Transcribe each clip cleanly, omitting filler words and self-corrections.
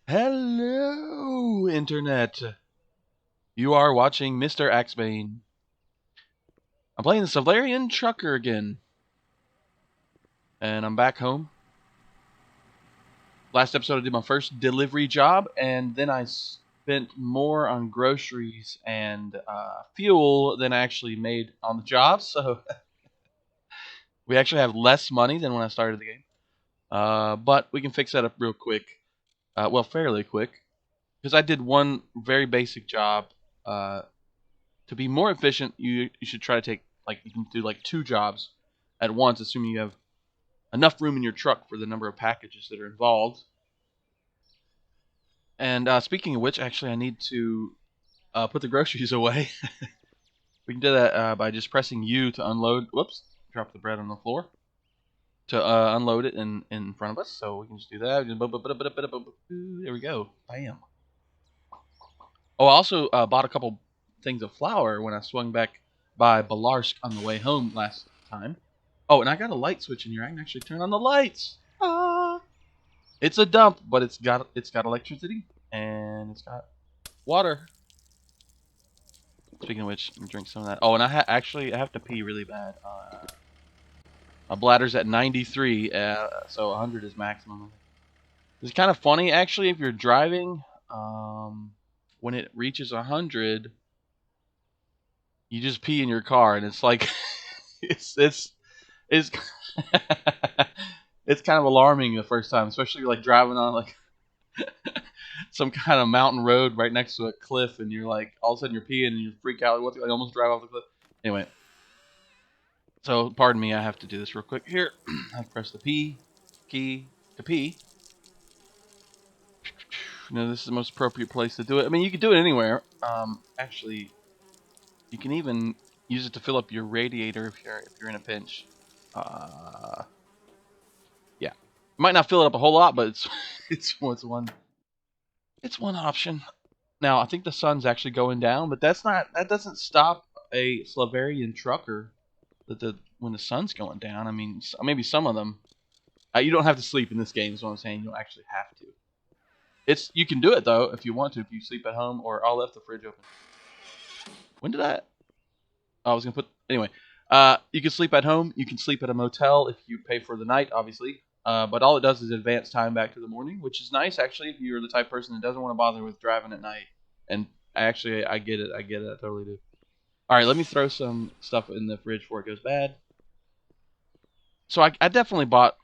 Hello, Internet. You are watching Mr. Axebane. I'm playing the Slaverian Trucker again. And I'm back home. Last episode I did my first delivery job, and then I spent more on groceries and fuel than I actually made on the job, so we actually have less money than when I started the game. But we can fix that up real quick. Well, fairly quick. Because I did one very basic job. To be more efficient, you should try to take, you can do like 2 jobs at once, assuming you have enough room in your truck for the number of packages that are involved. And speaking of which, actually, I need to put the groceries away. We can do that by just pressing U to unload. Whoops, drop the bread on the floor to unload it in front of us. So we can just do that. There we go. Bam. Oh, I also bought a couple things of flour when I swung back by Belarsk on the way home last time. Oh, and I got a light switch in here. I can actually turn on the lights. Ah! It's a dump, but it's got electricity and it's got water. Speaking of which, I'm drink some of that. Oh, and I have to pee really bad. My bladder's at 93, so 100 is maximum. It's kind of funny actually if you're driving. When it reaches 100, you just pee in your car, and it's like it's it's it's kind of alarming the first time, especially like driving on like some kind of mountain road right next to a cliff, and you're like all of a sudden you're peeing and you freak out, like almost drive off the cliff. Anyway, so pardon me, I have to do this real quick here. I press the P key to pee. This is the most appropriate place to do it. I mean, you can do it anywhere. Actually, you can even use it to fill up your radiator if you're in a pinch. Yeah, might not fill it up a whole lot, but it's one option. Now I think the sun's actually going down, but that doesn't stop a Slaverian trucker when the sun's going down. I mean, maybe some of them. You don't have to sleep in this game, is what I'm saying. You don't actually have to. You can do it though if you want to. If you sleep at home, or I left the fridge open. When did that? Oh, I was gonna put anyway. You can sleep at home. You can sleep at a motel if you pay for the night, obviously. But all it does is advance time back to the morning, which is nice actually if you're the type of person that doesn't want to bother with driving at night. And actually, I get it. I totally do. All right, let me throw some stuff in the fridge before it goes bad. So I definitely bought,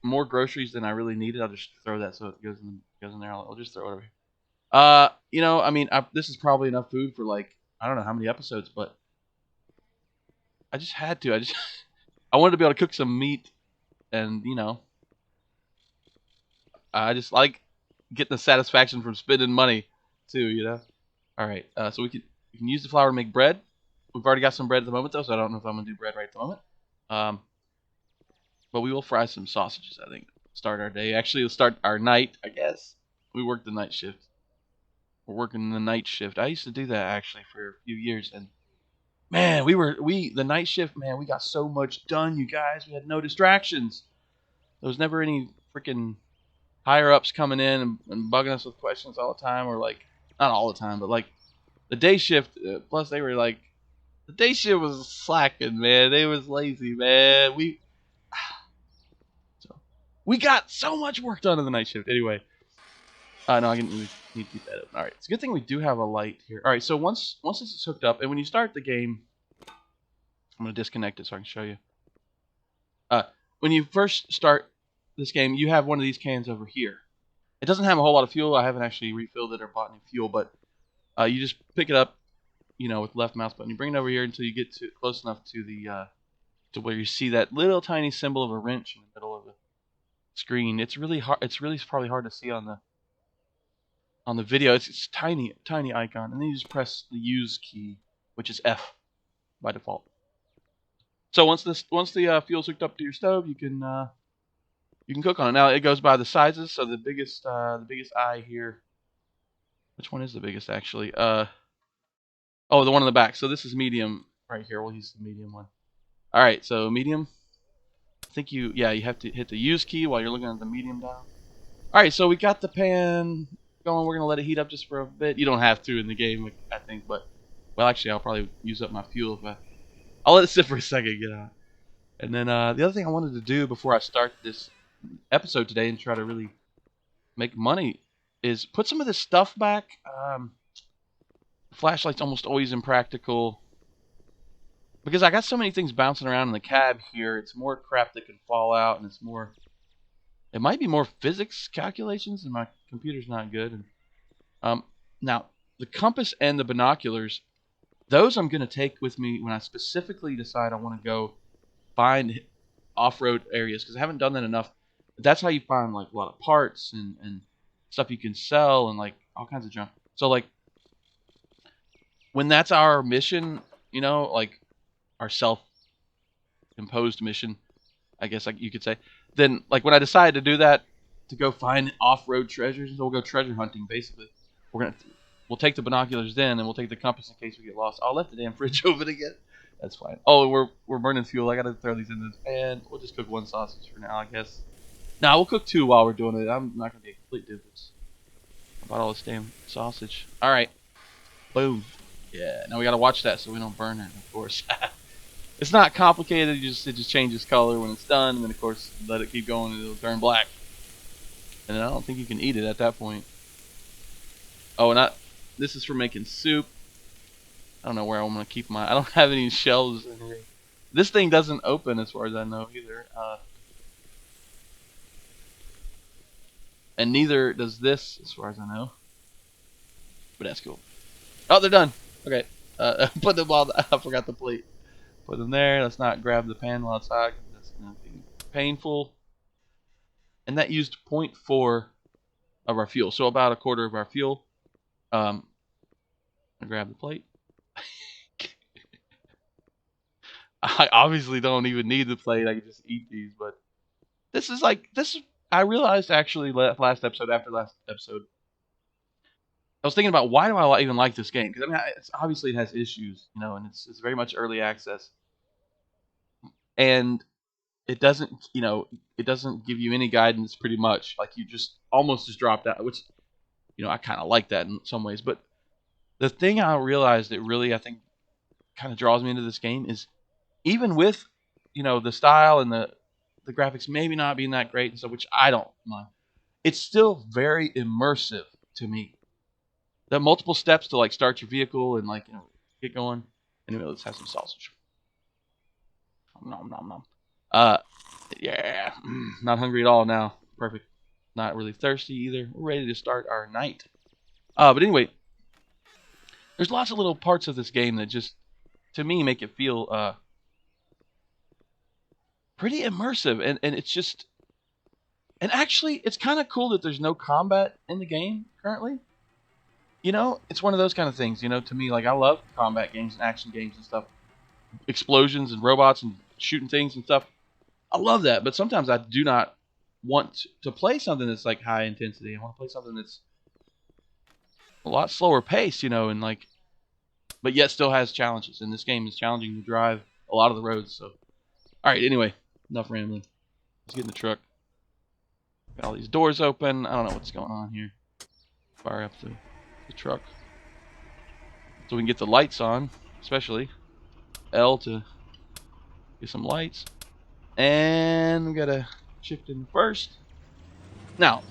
more groceries than I really needed. I'll just throw that so it goes in there. I'll just throw it over here. I mean, this is probably enough food for like I don't know how many episodes, but I just had to. I wanted to be able to cook some meat, and I just like getting the satisfaction from spending money too. All right, so we can use the flour to make bread. We've already got some bread at the moment though, so I don't know if I'm gonna do bread right at the moment. But we will fry some sausages. I think start our day. Actually, we'll start our night. I guess we work the night shift. We're working the night shift. I used to do that actually for a few years, and man, the night shift. Man, we got so much done, you guys. We had no distractions. There was never any freaking higher ups coming in and bugging us with questions all the time, or like not all the time, but like the day shift. Plus, they were like the day shift was slacking, man. They was lazy, man. We got so much work done in the night shift. Anyway, no, we need to keep that open. All right, it's a good thing we do have a light here. All right, so once this is hooked up, and when you start the game, I'm gonna disconnect it so I can show you. When you first start this game, you have one of these cans over here. It doesn't have a whole lot of fuel. I haven't actually refilled it or bought any fuel, but you just pick it up, with the left mouse button. You bring it over here until you get close enough to the to where you see that little tiny symbol of a wrench in the middle of the screen. It's really hard. It's really probably hard to see on the video. It's tiny icon, and then you just press the use key, which is F by default. So once the fuel's hooked up to your stove, you can cook on it. Now it goes by the sizes. So the biggest eye here. Which one is the biggest actually? The one in the back. So this is medium right here. We'll use the medium one. All right, so medium. I think you have to hit the use key while you're looking at the medium down. All right, so we got the pan going. We're gonna let it heat up just for a bit. You don't have to in the game, I think, but well, actually, I'll probably use up my fuel if I'll let it sit for a second, get out. And then the other thing I wanted to do before I start this episode today and try to really make money is put some of this stuff back. Flashlight's almost always impractical because I got so many things bouncing around in the cab here. It's more crap that can fall out, and it's more. It might be more physics calculations, and my computer's not good. And um, now the compass and the binoculars, those I'm going to take with me when I specifically decide I want to go find off-road areas because I haven't done that enough. That's how you find like a lot of parts and stuff you can sell and like all kinds of junk. So like when that's our mission, you know, like our self-imposed mission, I guess like you could say. Then like when I decide to do that to go find off-road treasures, so we'll go treasure hunting basically. We'll take the binoculars then, and we'll take the compass in case we get lost. I'll let the damn fridge open again. That's fine. Oh, we're burning fuel. I gotta throw these in this pan. We'll just cook one sausage for now, I guess. Nah, we'll cook two while we're doing it. I'm not gonna be a complete difference about all this damn sausage. All right, boom. Yeah. Now we gotta watch that so we don't burn it, of course. It's not complicated. It just changes color when it's done, and then of course let it keep going and it'll turn black. And then I don't think you can eat it at that point. Oh, and this is for making soup. I don't know where I'm gonna keep my. I don't have any shelves in here. This thing doesn't open as far as I know either. And neither does this as far as I know. But that's cool. Oh, they're done. Okay. Put them all. I forgot the plate. Put them there. Let's not grab the pan while it's hot. That's gonna be painful. And that used 0.4 of our fuel, so about a quarter of our fuel. I grab the plate. I obviously don't even need the plate. I can just eat these, but this. I realized actually last episode, after last episode, I was thinking about why do I even like this game? Because I mean, obviously it has issues, you know, and it's very much early access, and it doesn't, you know, it doesn't give you any guidance pretty much. Like you just almost just dropped out, which, you know, I kind of like that in some ways. But the thing I realized that really I think kind of draws me into this game is even with, you know, the style and the graphics maybe not being that great and stuff, which I don't mind, it's still very immersive to me. There are multiple steps to like start your vehicle and like, you know, get going. Anyway, let's have some sausage. Nom nom nom. Yeah, not hungry at all now. Perfect. Not really thirsty either. We're ready to start our night. But anyway, there's lots of little parts of this game that just, to me, make it feel pretty immersive, and it's just, and actually, it's kind of cool that there's no combat in the game currently. You know, it's one of those kind of things. You know, to me, like I love combat games and action games and stuff, explosions and robots and shooting things and stuff. I love that, but sometimes I do not want to play something that's like high intensity. I want to play something that's a lot slower paced, you know, and like, but yet still has challenges. And this game is challenging to drive a lot of the roads. So, all right, anyway, enough rambling. Let's get in the truck. Got all these doors open. I don't know what's going on here. Fire up the truck so we can get the lights on, especially L to get some lights. And we gotta shift in first. Now,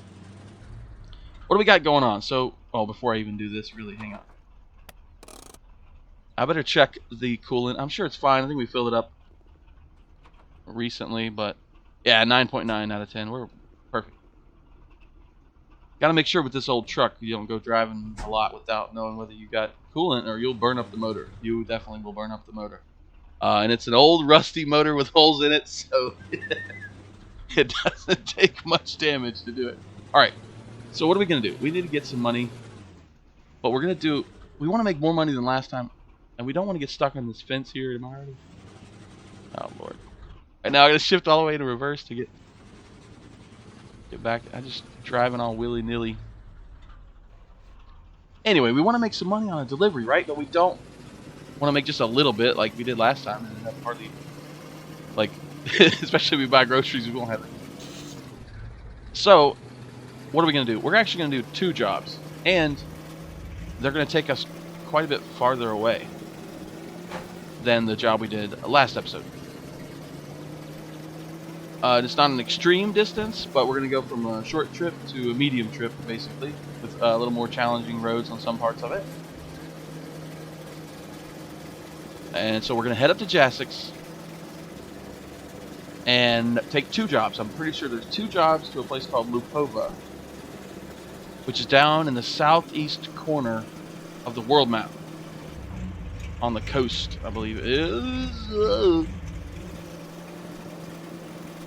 what do we got going on? So, oh, before I even do this, really, hang on. I better check the coolant. I'm sure it's fine. I think we filled it up recently, but yeah, 9.9 out of 10. We're perfect. Got to make sure with this old truck you don't go driving a lot without knowing whether you got coolant or you'll burn up the motor. You definitely will burn up the motor. And it's an old rusty motor with holes in it, so it doesn't take much damage to do it. All right, so what are we going to do? We need to get some money, but we're going to do, we want to make more money than last time, and we don't want to get stuck on this fence here. Am I already? Oh, Lord. And now I got to shift all the way to reverse to get back. I'm just driving all willy-nilly. Anyway, we want to make some money on a delivery, right? But we don't want to make just a little bit like we did last time and have hardly, like, especially if we buy groceries, we won't have it. So, what are we going to do? We're actually going to do 2 jobs, and they're going to take us quite a bit farther away than the job we did last episode. It's not an extreme distance, but we're going to go from a short trip to a medium trip, basically, with a little more challenging roads on some parts of it. And so we're going to head up to Jasix and take 2 jobs. I'm pretty sure there's 2 jobs to a place called Lupova, which is down in the southeast corner of the world map. On the coast, I believe it is.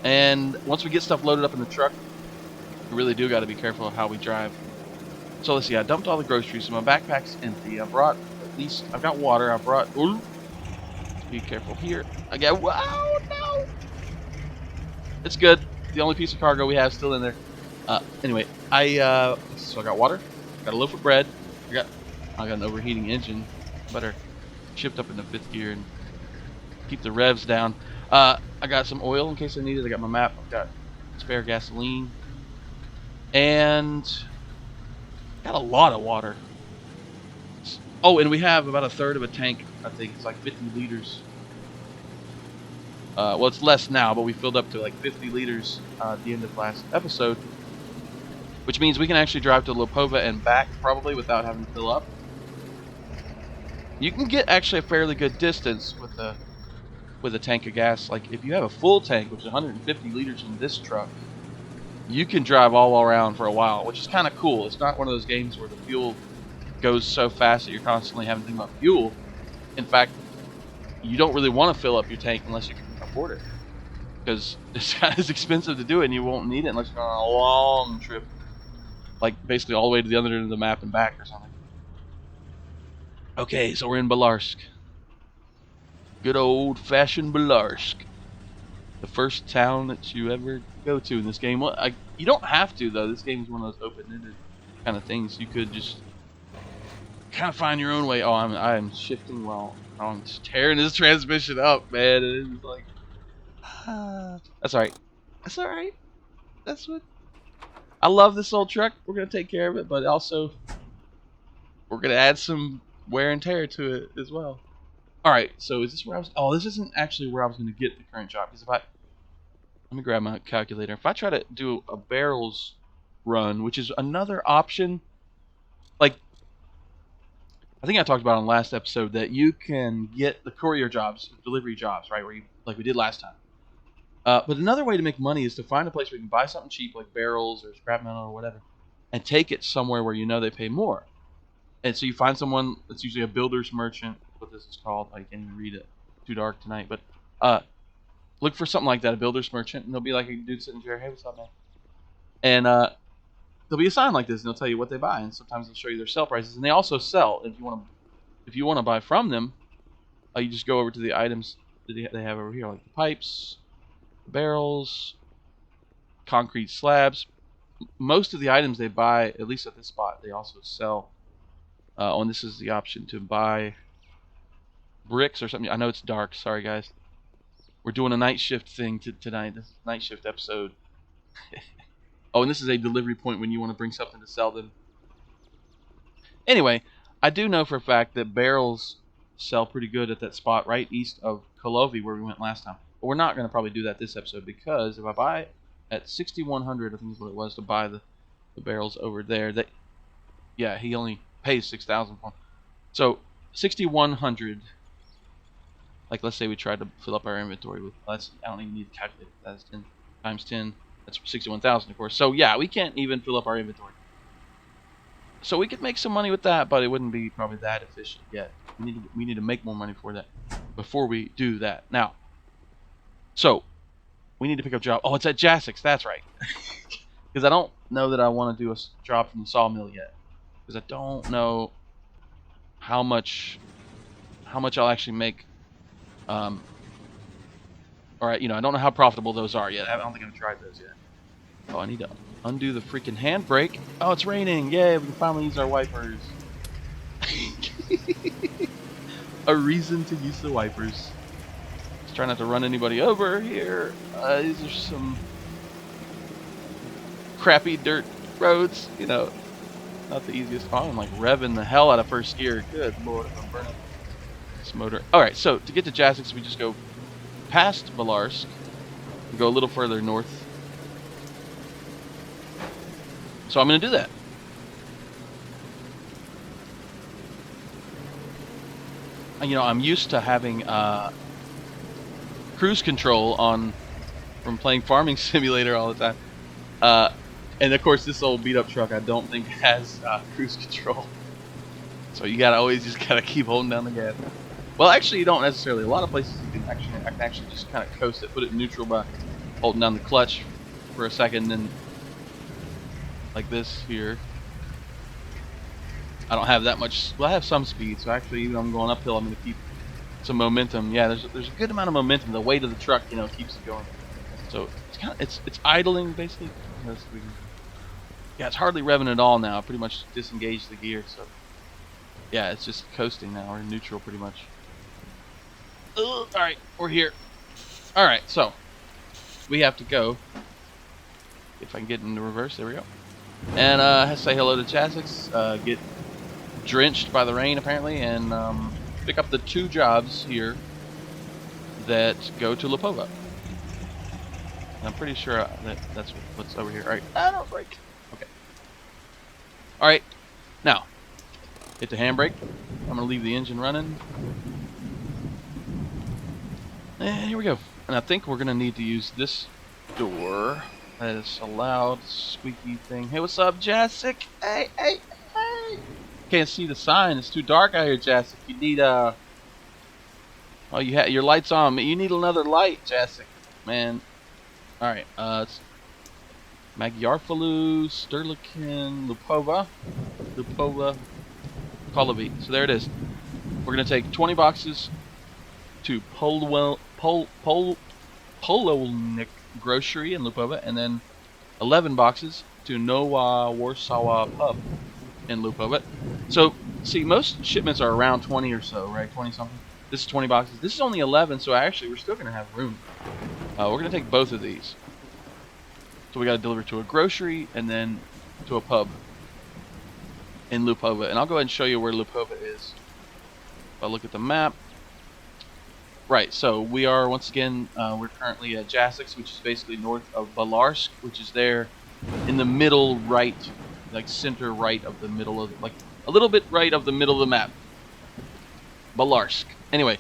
And once we get stuff loaded up in the truck, we really do got to be careful of how we drive. So let's see, I dumped all the groceries, so my backpack's empty. I brought, at least, I've got water. I brought, be careful here. I got, wow, no! It's good. The only piece of cargo we have still in there. Anyway, so I got water, got a loaf of bread, I got an overheating engine. Better shift up into 5th gear and keep the revs down. I got some oil in case I need it. I got my map. I've got spare gasoline. And got a lot of water. Oh, and we have about 1/3 of a tank. I think it's like 50 liters. Well, it's less now, but we filled up to like 50 liters at the end of last episode. Which means we can actually drive to Lupova and back probably without having to fill up. You can get actually a fairly good distance with a tank of gas. Like if you have a full tank, which is 150 liters in this truck, you can drive all around for a while, which is kind of cool. It's not one of those games where the fuel goes so fast that you're constantly having to think about fuel. In fact, you don't really want to fill up your tank unless you can afford it, because it's kind of expensive to do it, and you won't need it unless you're on a long trip, like basically all the way to the other end of the map and back or something. Okay, so we're in Belarsk. Good old-fashioned Belarsk. The first town that you ever go to in this game. Well, you don't have to, though. This game is one of those open-ended kind of things. You could just kind of find your own way. Oh, I'm shifting well. Oh, I'm just tearing this transmission up, man. It is like... That's alright. That's alright. That's what... I love this old truck. We're going to take care of it, but also we're going to add some wear and tear to it as well. Alright, so is this where I was... Oh, this isn't actually where I was going to get the current job. Because if I... Let me grab my calculator. If I try to do a barrels run, which is another option, like... I think I talked about on last episode that you can get the courier jobs, delivery jobs, right? Where you, like we did last time. But another way to make money is to find a place where you can buy something cheap, like barrels or scrap metal or whatever, and take it somewhere where you know they pay more. And so you find someone that's usually a builder's merchant, what this is called. I can't even read it. Too dark tonight. But look for something like that, a builder's merchant, and they'll be like a dude sitting there, hey, what's up, man? And there'll be a sign like this, and they'll tell you what they buy, and sometimes they'll show you their sell prices. And they also sell. If you want to buy from them, you just go over to the items that they have over here, like the pipes, the barrels, concrete slabs. Most of the items they buy, at least at this spot, they also sell. And this is the option to buy bricks or something. I know it's dark. Sorry, guys. We're doing a night shift thing tonight. This is a night shift episode. Oh, and this is a delivery point when you want to bring something to sell them. Anyway, I do know for a fact that barrels sell pretty good at that spot right east of Kolovi where we went last time. But we're not going to probably do that this episode, because if I buy at 6,100, I think is what it was to buy the barrels over there. Yeah, he only pays 6,000 for them. So 6,100. Like, let's say we tried to fill up our inventory with. I don't even need to calculate it. That's 10 times 10. That's 61,000, of course. So yeah, we can't even fill up our inventory. So we could make some money with that, but it wouldn't be probably that efficient yet. We need to make more money for that before we do that. Now, so we need to pick up a job. Oh, it's at Jasix. That's right. Because I don't know that I want to do a job from the sawmill yet. Because I don't know how much I'll actually make. Alright, I don't know how profitable those are yet. I don't think I've tried those yet. Oh, I need to undo the freaking handbrake. Oh, it's raining. Yay, we can finally use our wipers. A reason to use the wipers. Just trying not to run anybody over here. These are some crappy dirt roads, you know, not the easiest. Oh, I'm like revving the hell out of first gear. Good lord, I'm burning this motor. All right, so to get to Jasix, we just go past Belarsk, we go a little further north. So I'm going to do that. You know, I'm used to having cruise control on from playing Farming Simulator all the time. And of course, this old beat up truck I don't think has cruise control. So you gotta always just gotta keep holding down the gas. Well, actually, you don't necessarily. A lot of places you can actually, I can actually just kind of coast it, put it in neutral by holding down the clutch for a second, then like this here. I don't have that much. Well, I have some speed, so actually, even though I'm going uphill, I'm going to keep some momentum. Yeah, there's a good amount of momentum. The weight of the truck, you know, keeps it going. So it's kind of it's idling basically. Yeah, it's hardly revving at all now. I pretty much disengaged the gear, so yeah, it's just coasting now. We're in neutral pretty much. All right, we're here. All right, so we have to go. If I can get into reverse, there we go. And say hello to Jasix. Get drenched by the rain apparently, and pick up the 2 jobs here that go to Lipova. I'm pretty sure that's what's over here. All right, I don't break. Okay. All right, now hit the handbrake. I'm gonna leave the engine running, and here we go. And I think we're gonna need to use this door. That is a loud, squeaky thing. Hey, what's up, Jasix? Hey. Can't see the sign. It's too dark out here, Jasix. You need oh, you have your lights on. You need another light, Jasix. Man. All right. It's Magyarfalu, Sterlikin, Lipova, Kolovi. So there it is. We're gonna take 20 boxes to Polownik Grocery in Lipova, and then 11 boxes to Nowa Warsaw Pub in Lipova. So, see, most shipments are around 20 or so, right? 20 something. This is 20 boxes. This is only 11, so actually we're still going to have room. We're going to take both of these. So we got to deliver to a grocery and then to a pub in Lipova. And I'll go ahead and show you where Lipova is. If I look at the map. Right, so we are, once again, we're currently at Jasix, which is basically north of Belarsk, which is there in the middle right, like center right of the middle of, like a little bit right of the middle of the map. Belarsk. Anyway,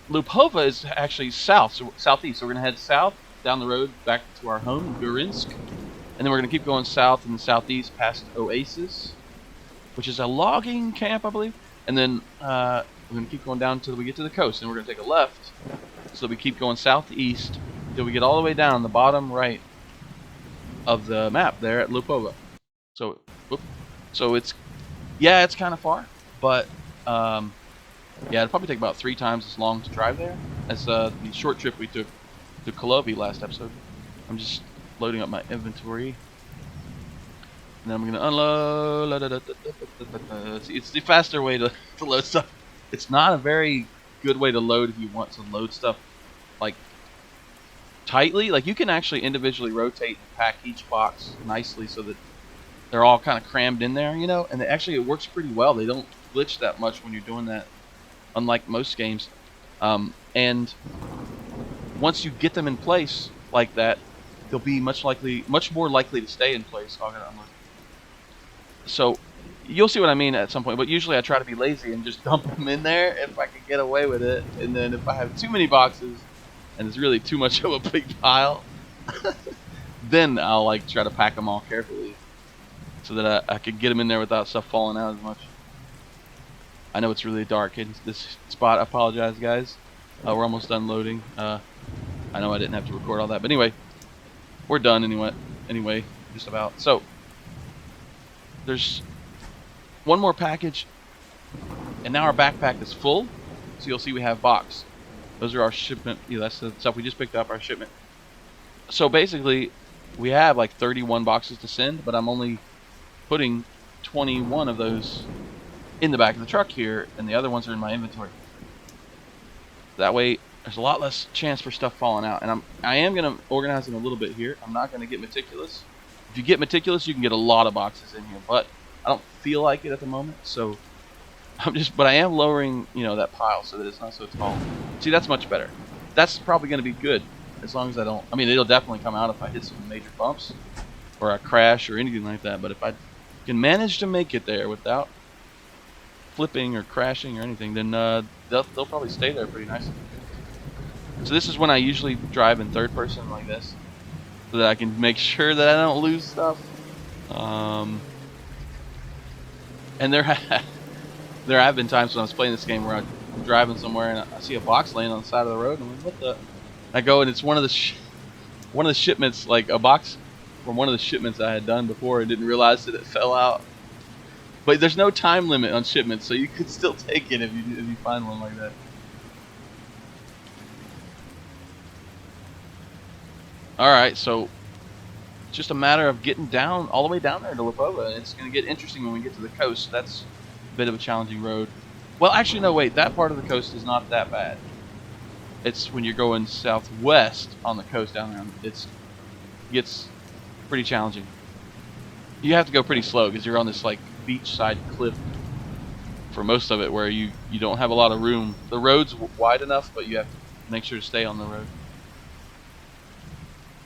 Lipova is actually southeast, so we're going to head south down the road back to our home in Gurinsk, and then we're going to keep going south in the southeast past Oasis, which is a logging camp, I believe, and then we're going to keep going down until we get to the coast, and we're going to take a left, so we keep going southeast until we get all the way down the bottom right of the map there at Lipova. So, so it's kind of far, but yeah, it'll probably take about 3 times as long to drive there as the short trip we took to Kolovi last episode. I'm just loading up my inventory, and then I'm gonna unload. It's the faster way to load stuff. It's not a very good way to load if you want to load stuff like tightly. Like you can actually individually rotate and pack each box nicely so that they're all kind of crammed in there, you know. And actually, it works pretty well. They don't glitch that much when you're doing that, unlike most games. And once you get them in place like that, they'll be much more likely to stay in place. So you'll see what I mean at some point. But usually I try to be lazy and just dump them in there if I can get away with it. And then if I have too many boxes and it's really too much of a big pile, then I'll like try to pack them all carefully so that I can get them in there without stuff falling out as much. I know it's really dark in this spot. I apologize, guys. We're almost done loading. I know I didn't have to record all that, but anyway, we're done anyway, just about. So there's one more package, and now our backpack is full. So you'll see we have box. Those are our shipment. Yeah, that's the stuff we just picked up, our shipment. So basically, we have like 31 boxes to send, but I'm only putting 21 of those in the back of the truck here, and the other ones are in my inventory. That way, there's a lot less chance for stuff falling out. And I am going to organize them a little bit here. I'm not going to get meticulous, If you get meticulous, you can get a lot of boxes in here, but I don't feel like it at the moment, so but I am lowering, that pile so that it's not so tall. See, that's much better. That's probably going to be good, as long as I don't, it'll definitely come out if I hit some major bumps, or I crash, or anything like that, but if I can manage to make it there without flipping or crashing or anything, then they'll probably stay there pretty nicely. So this is when I usually drive in third person like this, so that I can make sure that I don't lose stuff. And there have been times when I was playing this game where I'm driving somewhere and I see a box laying on the side of the road, and I'm like, what the? I go, and it's one of the shipments, like a box from one of the shipments I had done before, and didn't realize that it fell out. But there's no time limit on shipments, so you could still take it if you find one like that. Alright, so it's just a matter of getting down, all the way down there to Lipova. It's going to get interesting when we get to the coast. That's a bit of a challenging road. Well, actually, no, wait. That part of the coast is not that bad. It's when you're going southwest on the coast down there. It gets pretty challenging. You have to go pretty slow because you're on this, like, beachside cliff for most of it, where you don't have a lot of room. The road's wide enough, but you have to make sure to stay on the road.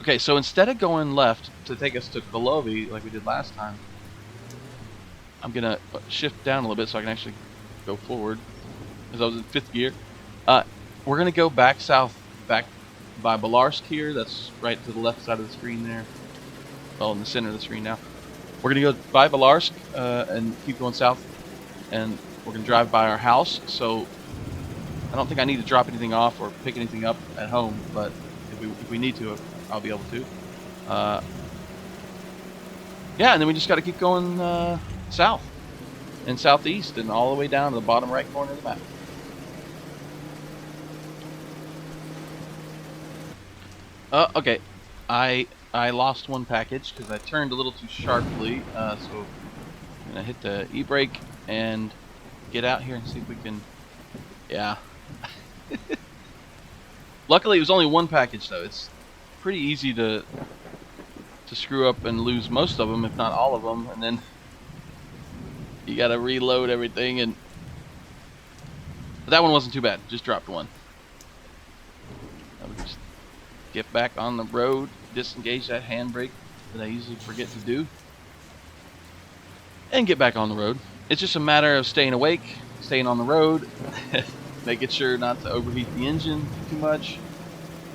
Okay, so instead of going left to take us to Kolovi like we did last time, I'm gonna shift down a little bit so I can actually go forward, because I was in 5th gear. We're gonna go back south, back by Belarsk here. That's right to the left side of the screen there. Well, in the center of the screen now. We're gonna go by Belarsk and keep going south, and we're gonna drive by our house. So I don't think I need to drop anything off or pick anything up at home, but if we need to, I'll be able to. Yeah, and then we just got to keep going south and southeast and all the way down to the bottom right corner of the map. Okay, I lost one package because I turned a little too sharply, so I'm gonna hit the e-brake and get out here and see if we can. Yeah. Luckily, it was only one package though. It's pretty easy to screw up and lose most of them, if not all of them, and then you gotta reload everything. But that one wasn't too bad. Just dropped one. I would just get back on the road, disengage that handbrake that I usually forget to do, and get back on the road. It's just a matter of staying awake, staying on the road, making sure not to overheat the engine too much,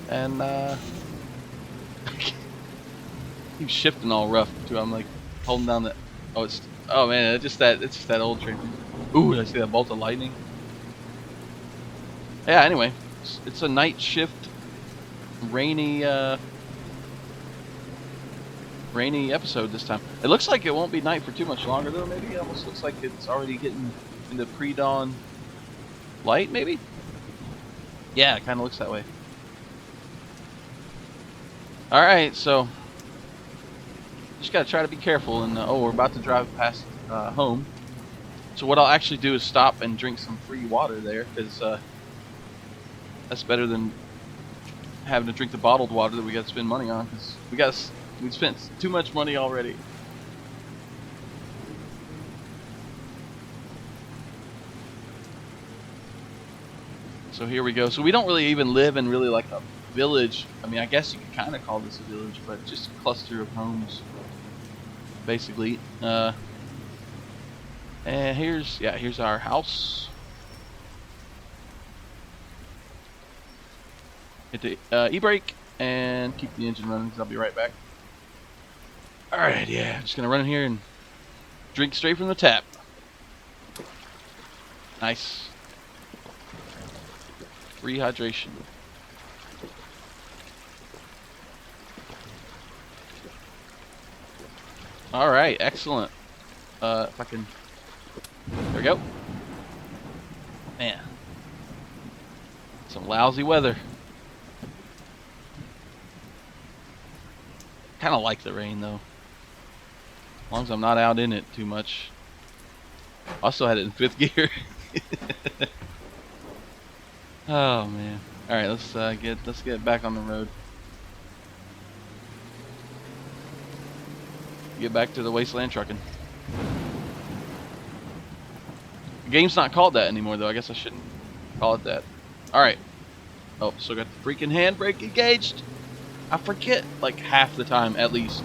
and keep shifting all rough too. I'm like holding down the. Oh man, it's just that old train. Ooh, I see that bolt of lightning. Yeah. Anyway, it's a night shift, rainy episode this time. It looks like it won't be night for too much longer though. Maybe it almost looks like it's already getting into pre-dawn light. Maybe. Yeah, it kind of looks that way. All right, so. Just gotta try to be careful, and we're about to drive past home. So what I'll actually do is stop and drink some free water there, because that's better than having to drink the bottled water that we gotta spend money on, because we spent too much money already. So here we go. So we don't really even live in really like a village. I mean, I guess you could kind of call this a village, but just a cluster of homes. Basically, and here's our house. Hit the e-brake and keep the engine running, because I'll be right back. Alright, yeah, just gonna run in here and drink straight from the tap. Nice. Free hydration. Alright, excellent. If I can. There we go. Man. Some lousy weather. Kind of like the rain though. As long as I'm not out in it too much. I also had it in 5th gear. Oh man. Alright, let's get back on the road. get back to the wasteland trucking. The game's not called that anymore, though. I guess I shouldn't call it that. Alright. Oh, so got the freaking handbrake engaged. I forget, like, half the time, at least.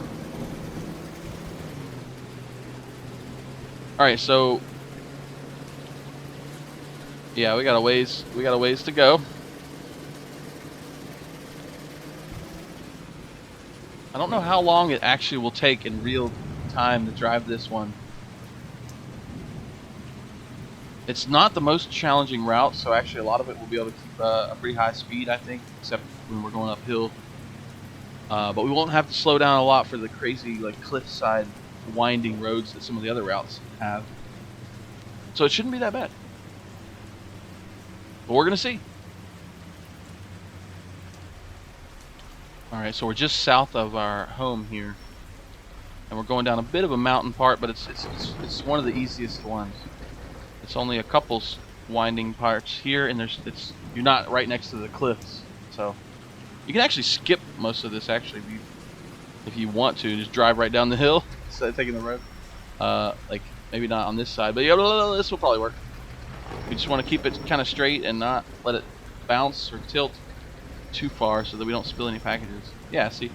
Alright, so... yeah, we got a ways to go. I don't know how long it actually will take in real time to drive this one. It's not the most challenging route, so actually a lot of it will be able to keep a pretty high speed, I think, except when we're going uphill. But we won't have to slow down a lot for the crazy, like, cliffside winding roads that some of the other routes have. So it shouldn't be that bad. But we're going to see. Alright, so we're just south of our home here. And we're going down a bit of a mountain part, but it's one of the easiest ones. It's only a couple winding parts here, and you're not right next to the cliffs. So you can actually skip most of this, actually, if you want to. Just drive right down the hill instead of taking the road. Like, maybe not on this side, but yeah, this will probably work. We just want to keep it kind of straight and not let it bounce or tilt too far so that we don't spill any packages. Yeah, see?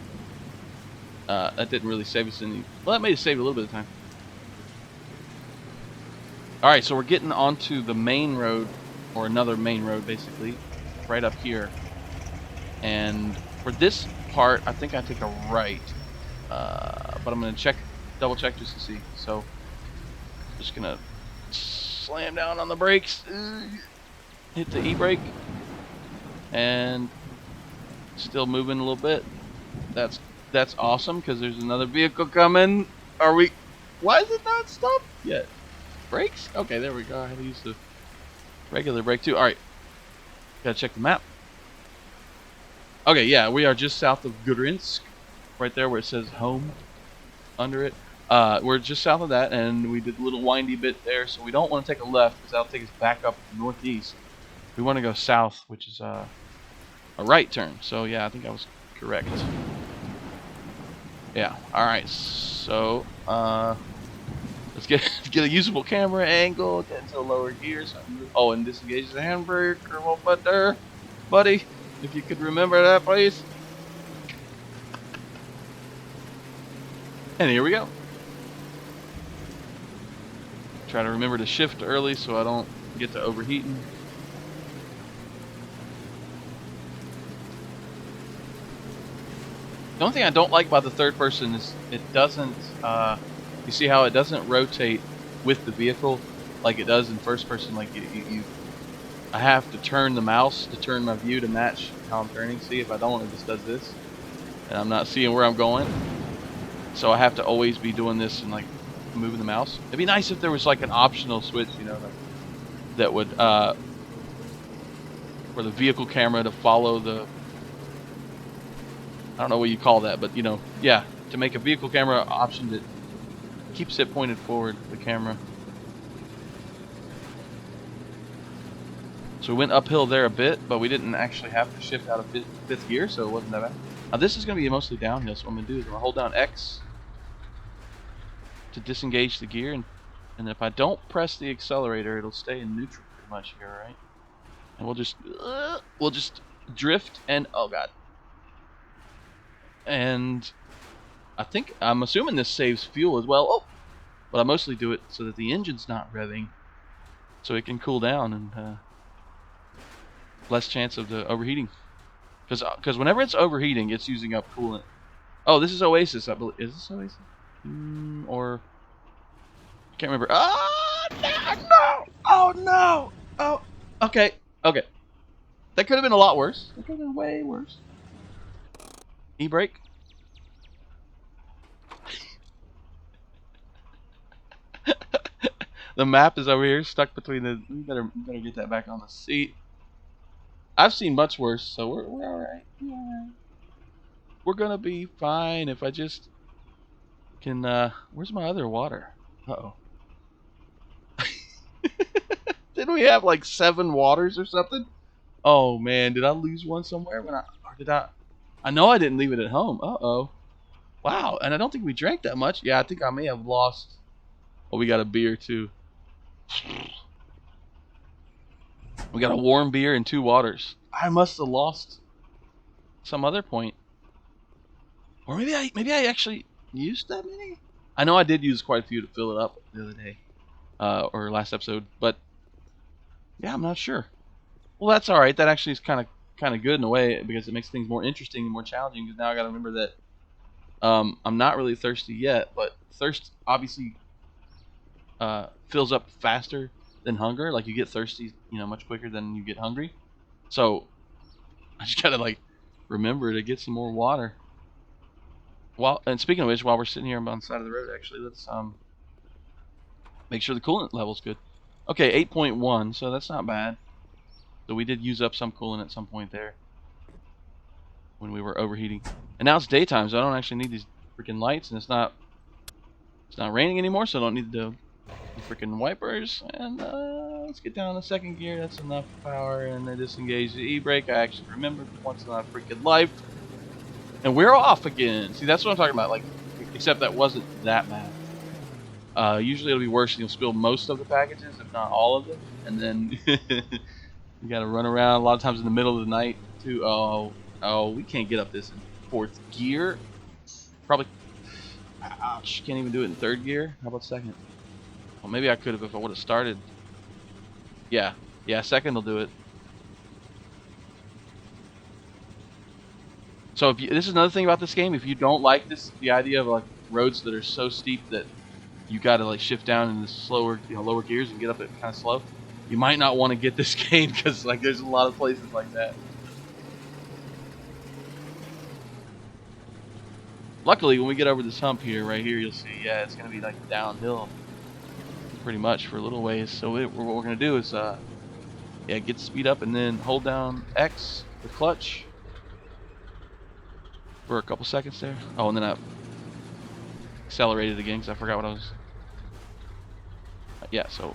That didn't really save us any... well, that made us save a little bit of time. Alright, so we're getting onto the main road, or another main road, basically, right up here. And for this part, I think I take a right. But I'm going to double check just to see. So, just going to slam down on the brakes, hit the e-brake, and still moving a little bit. That's awesome, because there's another vehicle coming. Why is it not stopped yet? Brakes? Okay, there we go. I had to use the regular brake too. Alright. Gotta check the map. Okay, yeah, we are just south of Gudrinsk. Right there where it says home under it. We're just south of that, and we did a little windy bit there, so we don't want to take a left because that'll take us back up to the northeast. We want to go south, which is a right turn. So yeah, I think I was correct. Yeah. Alright, so let's get a usable camera angle, get into the lower gears. Oh, and disengage the handbrake or what but there, buddy. If you could remember that, please. And here we go. Try to remember to shift early so I don't get to overheating. The only thing I don't like about the third person is it doesn't, you see how it doesn't rotate with the vehicle like it does in first person. Like I have to turn the mouse to turn my view to match how I'm turning. See, if I don't, it just does this. And I'm not seeing where I'm going. So I have to always be doing this and like moving the mouse. It'd be nice if there was like an optional switch, you know, that would, for the vehicle camera to follow the, I don't know what you call that, but you know, yeah, to make a vehicle camera option that keeps it pointed forward, the camera. So we went uphill there a bit, but we didn't actually have to shift out of fifth gear, so it wasn't that bad. Now this is going to be mostly downhill, so what I'm going to do is I'm going to hold down X to disengage the gear, and if I don't press the accelerator, it'll stay in neutral pretty much here, right? And we'll just drift, and oh god. And I'm assuming this saves fuel as well. Oh, but I mostly do it so that the engine's not revving, so it can cool down and less chance of the overheating. Because whenever it's overheating, it's using up coolant. Oh, this is Oasis, I believe. Is this Oasis? Or I can't remember. Oh no! Oh no! Oh, okay, okay. That could have been a lot worse. That could have been way worse. E-brake. The map is over here, stuck between the. We better get that back on the seat. I've seen much worse, so we're all right. We're all right. We're gonna be fine if I just can. Where's my other water? Uh-oh. Didn't we have like 7 waters or something? Oh man, did I lose one somewhere? Or did I? I know I didn't leave it at home. Uh-oh. Wow, and I don't think we drank that much. Yeah, I think I may have lost. Oh, we got a beer too. We got a warm beer and 2 waters. I must have lost some other point. Or maybe I actually used that many? I know I did use quite a few to fill it up the other day. Or last episode, but yeah, I'm not sure. Well, that's all right. That actually is kind of good in a way because it makes things more interesting and more challenging. Because now I got to remember that I'm not really thirsty yet, but thirst obviously fills up faster than hunger. Like you get thirsty, much quicker than you get hungry. So I just gotta like remember to get some more water. And speaking of which, while we're sitting here on the side of the road, actually, let's make sure the coolant level's good. Okay, 8.1, so that's not bad. So we did use up some coolant at some point there when we were overheating. And now it's daytime, so I don't actually need these freaking lights, and it's not raining anymore, so I don't need the freaking wipers. And let's get down to second gear. That's enough power, and then disengage the e-brake. I actually remembered once in my freaking life. And we're off again. See, that's what I'm talking about. Like, except that wasn't that bad. Usually it'll be worse. You'll spill most of the packages, if not all of them, and then you gotta run around a lot of times in the middle of the night too. Oh, we can't get up this in 4th gear. Probably. Ouch! Can't even do it in 3rd gear. How about 2nd? Well, maybe I could have if I would have started. Yeah, 2nd will do it. So this is another thing about this game. If you don't like the idea of like roads that are so steep that you got to like shift down in the slower, lower gears and get up it kind of slow, you might not want to get this game because like there's a lot of places like that. Luckily, when we get over this hump here, right here, you'll see, yeah, it's gonna be like downhill, pretty much for a little ways. So what we're gonna do is, get speed up and then hold down X, the clutch, for a couple seconds there. Oh, and then I accelerated again because I forgot what I was. Yeah, so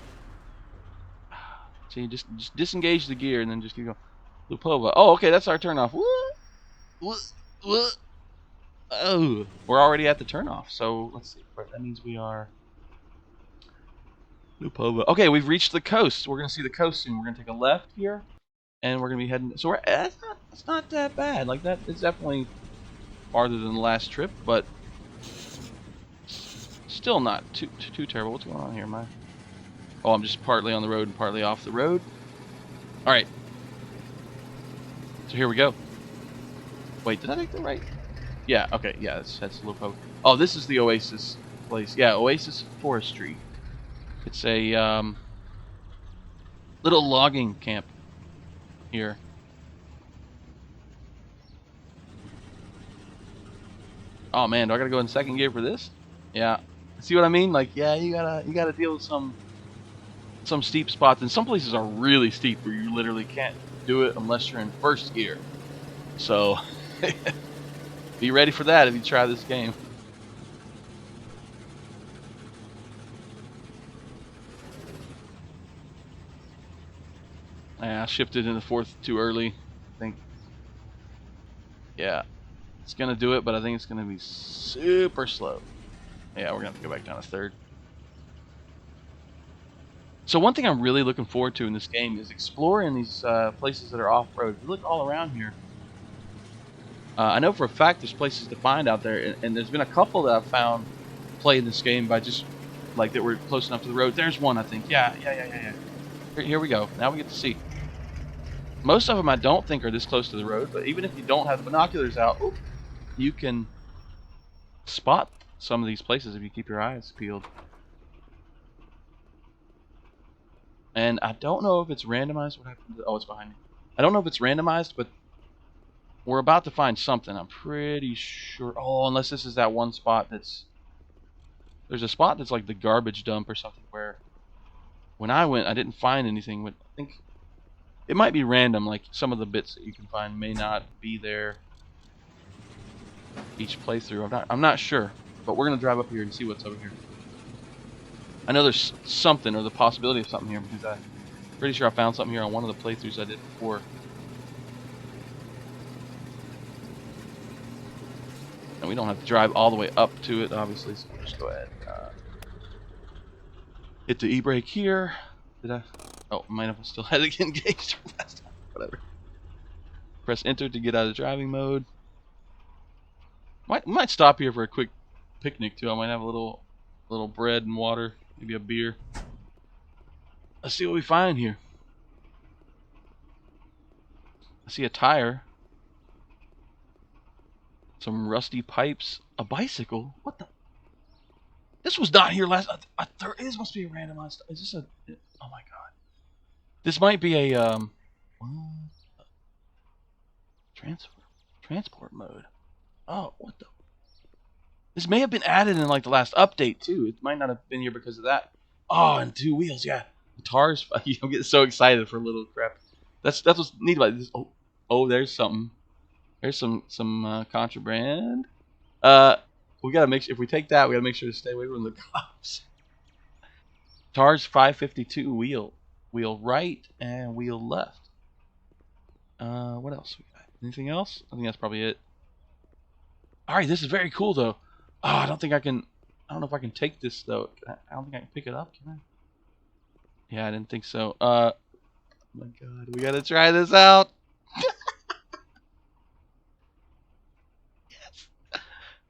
see, just disengage the gear and then just keep going. Lupova. Oh, okay, that's our turn off. What? Oh, we're already at the turnoff. So let's see. That means we are Lupova. Okay, we've reached the coast. We're gonna see the coast soon. We're gonna take a left here, and we're gonna be heading. So that's not that bad. Like that, it's definitely farther than the last trip, but still not too terrible. What's going on here, man? Oh, I'm just partly on the road and partly off the road. All right. So here we go. Wait, did I take the right? Yeah, okay, yeah, that's Lupo. Oh, this is the Oasis place. Yeah, Oasis Forestry. It's a little logging camp here. Oh man, do I gotta go in 2nd gear for this? Yeah. See what I mean? Like, yeah, you gotta deal with some steep spots, and some places are really steep where you literally can't do it unless you're in 1st gear. So be ready for that if you try this game. I shifted into 4th too early, I think. Yeah, it's gonna do it, but I think it's gonna be super slow. Yeah, we're gonna have to go back down to 3rd. So one thing I'm really looking forward to in this game is exploring these places that are off-road. If you look all around here, I know for a fact there's places to find out there, and there's been a couple that I've found playing this game by just like that were close enough to the road. There's one, I think. Yeah. Here we go. Now we get to see. Most of them I don't think are this close to the road, but even if you don't have the binoculars out, you can spot some of these places if you keep your eyes peeled. And I don't know if it's randomized. What happened? Oh, it's behind me. I don't know if it's randomized, but we're about to find something. I'm pretty sure. Oh, unless this is that one spot that's... There's a spot that's like the garbage dump or something where when I went, I didn't find anything. But I think it might be random. Like some of the bits that you can find may not be there each playthrough. I'm not sure. But we're going to drive up here and see what's over here. I know there's something or the possibility of something here because I'm pretty sure I found something here on one of the playthroughs I did before. And we don't have to drive all the way up to it, obviously, so we'll just go ahead. Hit the e-brake here. Did I? Oh, might have still had it engaged from last time. Whatever. Press enter to get out of driving mode. Might stop here for a quick picnic too. I might have a little bread and water, maybe a beer. Let's see what we find here. I see a tire, some rusty pipes, a bicycle. What the? This was not here last. There must be a randomized. Is this a? Oh my god. This might be a transport mode. Oh, what the? This may have been added in like the last update too. It might not have been here because of that. Oh, and 2 wheels, yeah. Guitars. I'm getting so excited for little crap. That's what's neat about this. Oh, there's something. There's some contraband. We gotta make sure if we take that, we gotta make sure to stay away from the cops. Guitars 552 wheel right and wheel left. What else we got? Anything else? I think that's probably it. All right, this is very cool though. Oh, I don't know if I can take this though. I don't think I can pick it up, can I? Yeah, I didn't think so. Oh my god, we gotta try this out. Yes.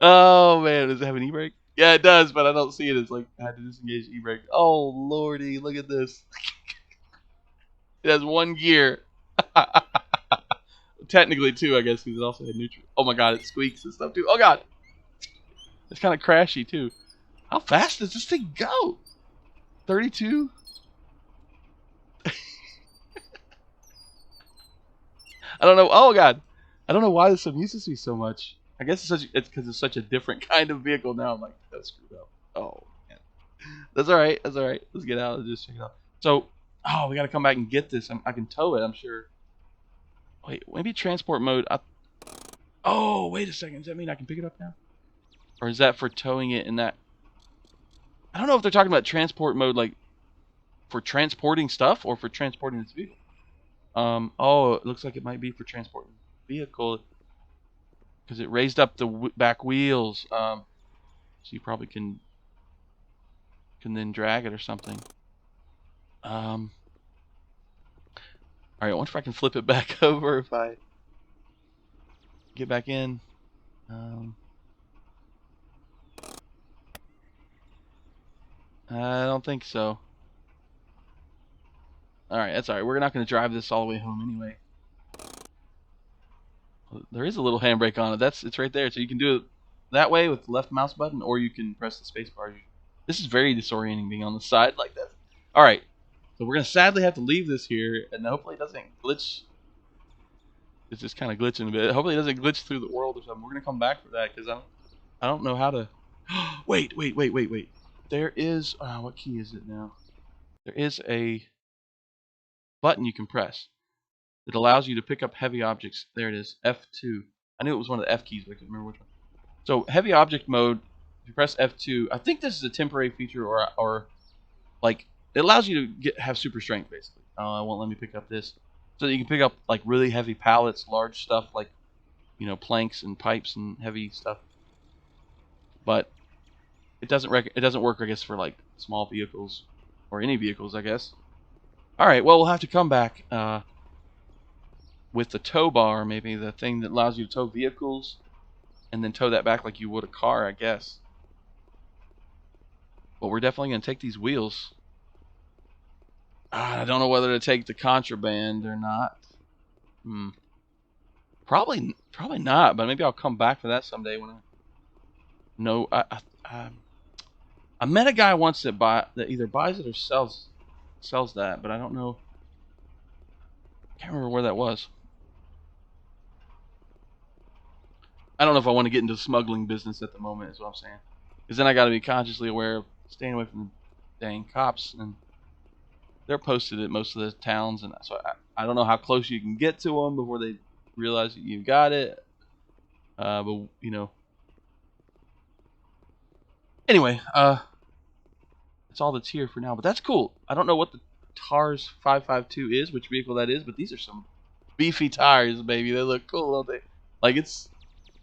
Oh man, does it have an e-brake? Yeah, it does, but I don't see it. It's like I had to disengage the e-brake. Oh lordy, look at this. It has 1 gear. Technically 2, I guess, because it also had neutral. Oh my god, it squeaks and stuff too. Oh god, it's kind of crashy too. How fast does this thing go? 32. I don't know. Oh god, I don't know why this amuses me so much. I guess it's because it's such a different kind of vehicle now. I'm like, that's screwed up. Oh man, that's all right. That's all right. Let's get out and just check it out. So, we gotta come back and get this. I can tow it, I'm sure. Wait, maybe transport mode. Oh, wait a second. Does that mean I can pick it up now? Or is that for towing it in that? I don't know if they're talking about transport mode, like for transporting stuff or for transporting this vehicle. Oh, it looks like it might be for transporting the vehicle because it raised up the back wheels. So you probably can then drag it or something. All right, I wonder if I can flip it back over if I get back in. I don't think so. Alright, that's alright. We're not going to drive this all the way home anyway. There is a little handbrake on it. It's right there. So you can do it that way with the left mouse button, or you can press the space bar. This is very disorienting being on the side like this. Alright, so we're going to sadly have to leave this here, and hopefully it doesn't glitch. It's just kind of glitching a bit. Hopefully it doesn't glitch through the world or something. We're going to come back for that, because I don't know how to... Wait. There is... what key is it now? There is a button you can press. It allows you to pick up heavy objects. There it is, F2. I knew it was one of the F keys, but I couldn't remember which one. So heavy object mode, if you press F2, I think this is a temporary feature, or like it allows you to have super strength basically. It won't let me pick up this, so that you can pick up like really heavy pallets, large stuff like planks and pipes and heavy stuff. But it doesn't work, I guess, for like small vehicles or any vehicles, I guess. All right, well we'll have to come back. With the tow bar, maybe the thing that allows you to tow vehicles and then tow that back like you would a car, I guess. But we're definitely going to take these wheels. I don't know whether to take the contraband or not. Probably not, but maybe I'll come back for that someday when I... No, I met a guy once that either buys it or sells that, but I don't know. I can't remember where that was. I don't know if I want to get into the smuggling business at the moment, is what I'm saying. Because then I got to be consciously aware of staying away from the dang cops, and they're posted at most of the towns, and so I don't know how close you can get to them before they realize that you got it. But anyway, that's all that's here for now. But that's cool. I don't know what the TARS 552 is, which vehicle that is, but these are some beefy tires, baby. They look cool, don't they? Like it's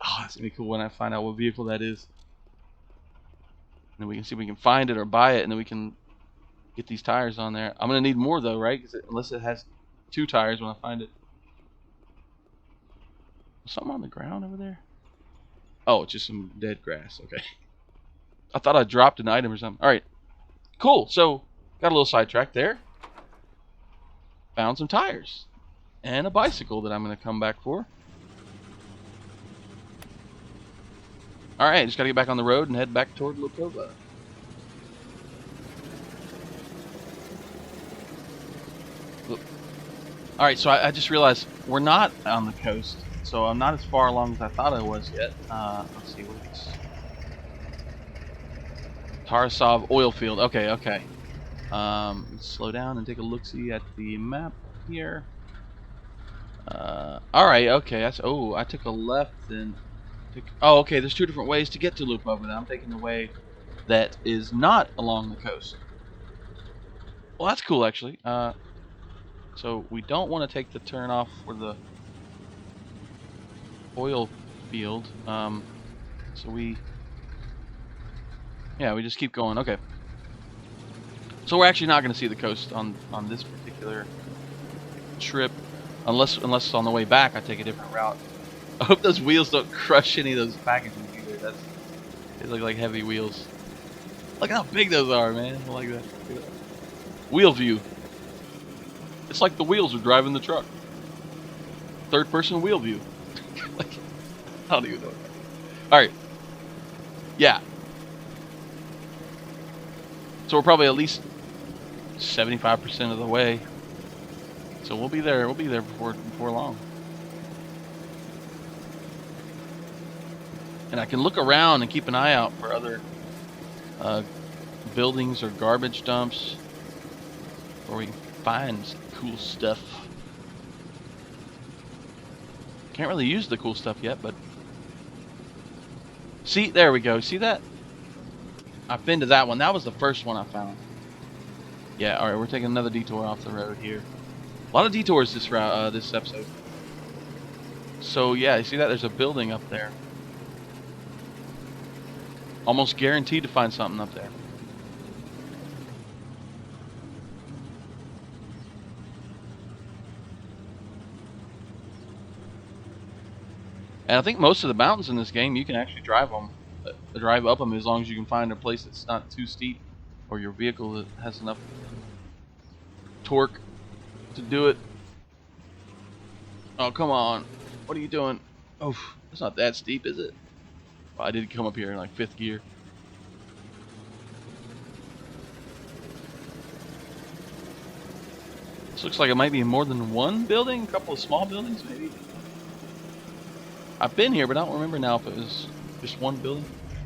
Oh, that's gonna be cool when I find out what vehicle that is. And then we can see if we can find it or buy it, and then we can get these tires on there. I'm gonna need more though, right? Unless it has 2 tires when I find it. Something on the ground over there? Oh, it's just some dead grass. Okay. I thought I dropped an item or something. All right. Cool. So got a little sidetracked there. Found some tires and a bicycle that I'm gonna come back for. All right, just gotta get back on the road and head back toward Lukova. All right, so I just realized we're not on the coast, so I'm not as far along as I thought I was yet. Let's see, what's Tarasov oil field. Okay, okay. Let's slow down and take a look-see at the map here. All right, okay. I took a left and oh, okay. There's 2 different ways to get to Lukova. Now I'm taking the way that is not along the coast. Well, that's cool actually. So we don't want to take the turn off for the oil field. So we just keep going. Okay. So we're actually not going to see the coast on this particular trip, unless it's on the way back. I take a different route. I hope those wheels don't crush any of those packages either. They look like heavy wheels. Look how big those are, man. I like that. Wheel view. It's like the wheels are driving the truck. 3rd-person wheel view. Like, I don't even know. All right. Yeah. So we're probably at least 75% of the way. So we'll be there. We'll be there before long. And I can look around and keep an eye out for other buildings or garbage dumps where we can find some cool stuff. Can't really use the cool stuff yet, but see, there we go. See that? I've been to that one. That was the first one I found. Yeah, all right, we're taking another detour off the road here. A lot of detours this route, this episode. So yeah, you see that? There's a building up there. Almost guaranteed to find something up there. And I think most of the mountains in this game, you can actually drive up them as long as you can find a place that's not too steep, or your vehicle that has enough torque to do it. Oh, come on. What are you doing? Oh, it's not that steep, is it? Well, I did come up here in like 5th gear. This looks like it might be more than one building, a couple of small buildings maybe. I've been here, but I don't remember now if it was just one building.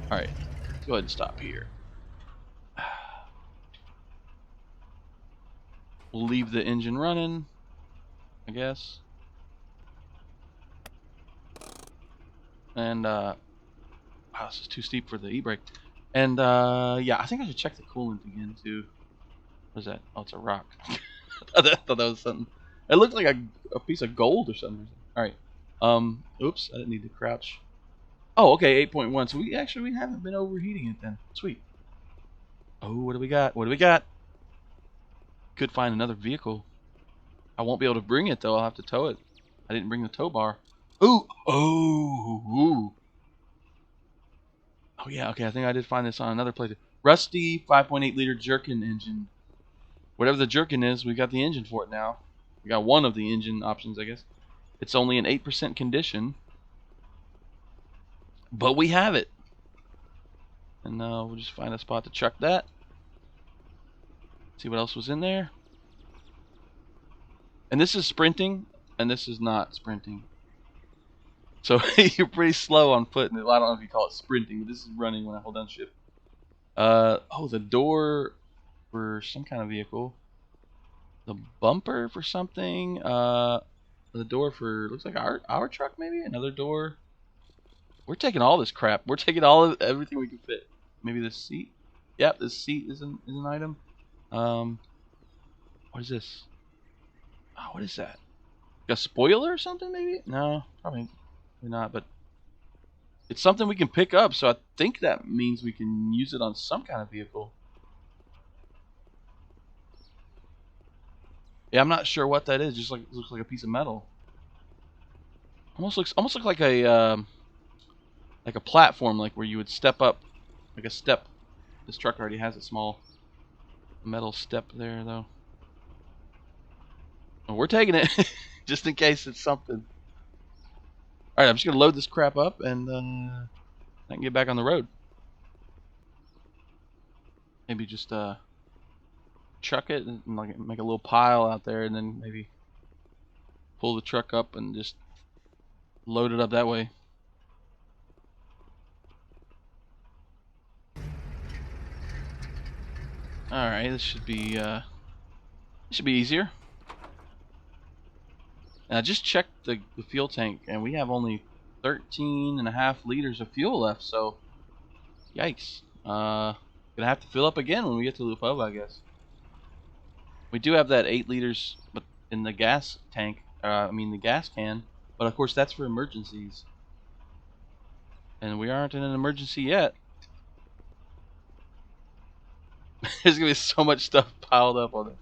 All right, let's go ahead and stop here. We'll leave the engine running, I guess. And wow, this is too steep for the e-brake. And yeah, I think I should check the coolant again too. What is that? Oh, it's a rock. I thought that was something. It looked like a piece of gold or something. All right. Oops, I didn't need to crouch. Oh, okay, 8.1. So we haven't been overheating it then. Sweet. Oh, what do we got? What do we got? Could find another vehicle. I won't be able to bring it though. I'll have to tow it. I didn't bring the tow bar. Ooh, oh yeah. Okay, I think I did find this on another place. Rusty 5.8 liter Jerkin engine. Whatever the Jerkin is, we got the engine for it now. We got one of the engine options, I guess. It's only in 8% condition, but we have it. And we'll just find a spot to chuck that. See what else was in there. And this is sprinting, and this is not sprinting. So you're pretty slow on foot. And I don't know if you call it sprinting, but this is running when I hold down shift. Oh, the door for some kind of vehicle. The bumper for something. The door for, looks like our truck maybe. Another door. We're taking all this crap. We're taking everything we can fit. Maybe this seat. Yep, this seat is an item. What is this? Oh, what is that? A spoiler or something maybe? No, probably not. But It's something we can pick up, so I think that means we can use it on some kind of vehicle. Yeah, I'm not sure what that is. Just like it looks like a piece of metal. Almost looks like a platform, like where you would step up, like a step. This truck already has a small metal step there, though. Well, we're taking it just in case it's something. All right, I'm just gonna load this crap up and I can get back on the road. Maybe just chuck it and like make a little pile out there, and then maybe pull the truck up and just load it up that way. All right, this should be easier. And I just checked the fuel tank, and we have only 13.5 liters of fuel left. So, yikes! Gonna have to fill up again when we get to Lupova, I guess. We do have that 8 liters, but in the gas tank. I mean the gas can. But of course, that's for emergencies. And we aren't in an emergency yet. There's gonna be so much stuff piled up on it.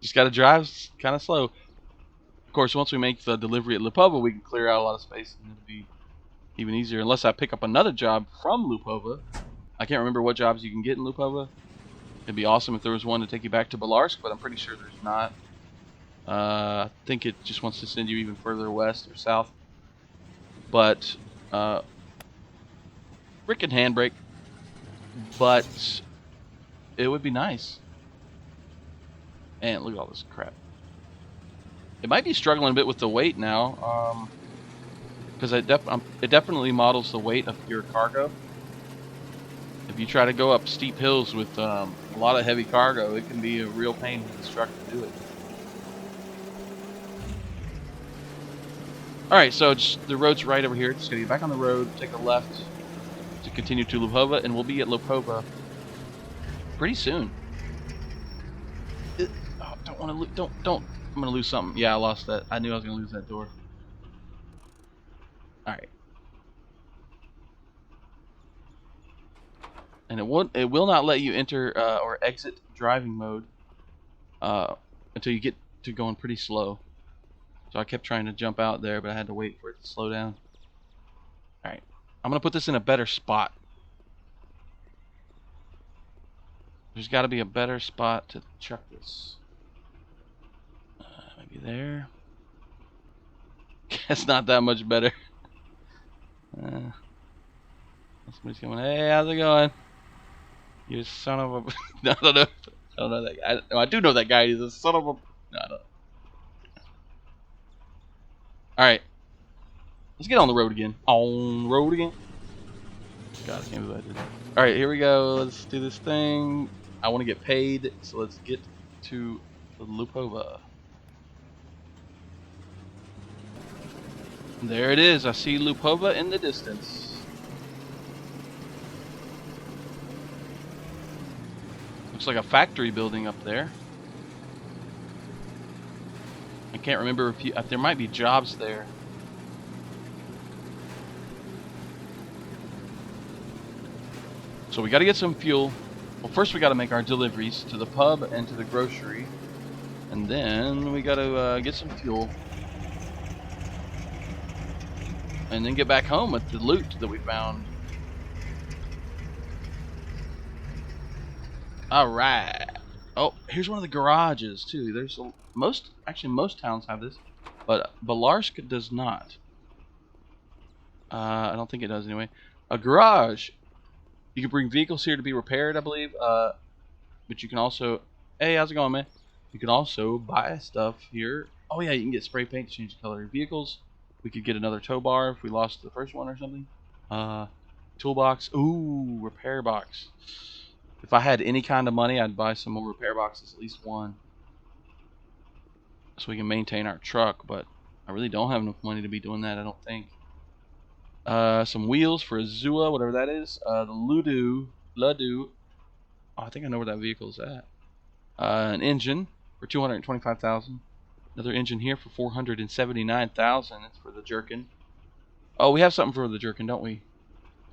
Just gotta drive kind of slow. Of course, once we make the delivery at Lupova, we can clear out a lot of space, and it'll be even easier. Unless I pick up another job from Lupova. I can't remember what jobs you can get in Lupova. It'd be awesome if there was one to take you back to Belarsk, but I'm pretty sure there's not. I think it just wants to send you even further west or south. But frickin' handbrake. But it would be nice. And look at all this crap. It might be struggling a bit with the weight now, because it definitely models the weight of your cargo. If you try to go up steep hills with a lot of heavy cargo, it can be a real pain for this truck to do it. Alright, so the road's right over here. Just gonna get back on the road, take a left to continue to Lupova, and we'll be at Lupova pretty soon. Oh, don't want to don't. I'm gonna lose something. Yeah, I lost that. I knew I was gonna lose that door. Alright. And it will not let you enter or exit driving mode until you get to going pretty slow. So I kept trying to jump out there, but I had to wait for it to slow down. Alright. I'm gonna put this in a better spot. There's got to be a better spot to chuck this. Maybe there. It's not that much better. Somebody's coming. Hey, how's it going? You son of a... No, I don't know. I don't know that guy. No, I do know that guy. He's a son of a... No, I don't. Alright. Let's get on the road again. On the road again. God, I can't believe I did that. Alright, here we go. Let's do this thing. I want to get paid, so let's get to Lupova. There it is. I see Lupova in the distance. Looks like a factory building up there. I can't remember if there might be jobs there. So we got to get some fuel. Well, first we got to make our deliveries to the pub and to the grocery, and then we got to get some fuel, and then get back home with the loot that we found. All right. Oh, here's one of the garages too. There's most towns have this, but Belarsk does not. I don't think it does anyway. A garage. You can bring vehicles here to be repaired, I believe. But you can also... Hey, how's it going, man? You can also buy stuff here. Oh, yeah, you can get spray paint to change the color of your vehicles. We could get another tow bar if we lost the first one or something. Toolbox. Ooh, repair box. If I had any kind of money, I'd buy some more repair boxes, at least one. So we can maintain our truck, but I really don't have enough money to be doing that, I don't think. Some wheels for a Zua, whatever that is. The Ludu. Oh, I think I know where that vehicle is at. An engine for 225,000. Another engine here for 479,000. That's for the Jerkin. Oh, we have something for the Jerkin, don't we?